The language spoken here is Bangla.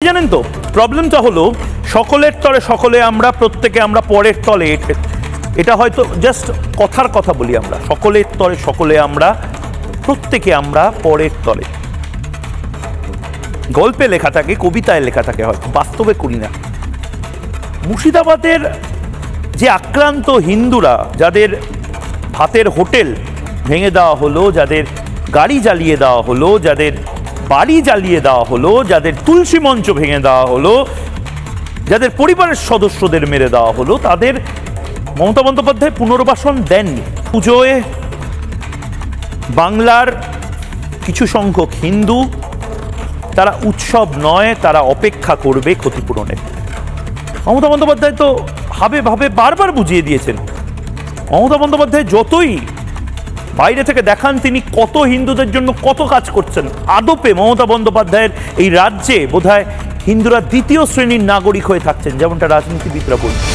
জানেন তো প্রবলেমটা হলো সকলের তলে সকলে আমরা, প্রত্যেকে আমরা পরের তলে। এটা হয়তো জাস্ট কথার কথা বলি আমরা, সকলের তলে সকলে আমরা, প্রত্যেকে আমরা পরের তলে। গল্পে লেখা থাকে, কবিতায় লেখা থাকে, হয়তো বাস্তবে করি না। মুর্শিদাবাদের যে আক্রান্ত হিন্দুরা, যাদের ভাতের হোটেল ভেঙে দেওয়া হলো, যাদের গাড়ি জ্বালিয়ে দেওয়া হলো, যাদের বাড়ি জ্বালিয়ে দেওয়া হলো, যাদের তুলসী মঞ্চ ভেঙে দেওয়া হলো, যাদের পরিবারের সদস্যদের মেরে দেওয়া হলো, তাদের মমতা বন্দ্যোপাধ্যায় পুনর্বাসন দেননি। পুজোয় বাংলার কিছু সংখ্যক হিন্দু, তারা উৎসব নয়, তারা অপেক্ষা করবে ক্ষতিপূরণের। মমতা বন্দ্যোপাধ্যায় তো ভাবে ভাবে বারবার বুঝিয়ে দিয়েছেন। মমতা বন্দ্যোপাধ্যায় যতই বাইরে থেকে দেখান তিনি কত হিন্দুদের জন্য কত কাজ করছেন, আদপে মমতা বন্দ্যোপাধ্যায়ের এই রাজ্যে বোধহয় হিন্দুরা দ্বিতীয় শ্রেণীর নাগরিক হয়ে থাকছেন, যেমনটা রাজনীতিবিদরা বলছেন।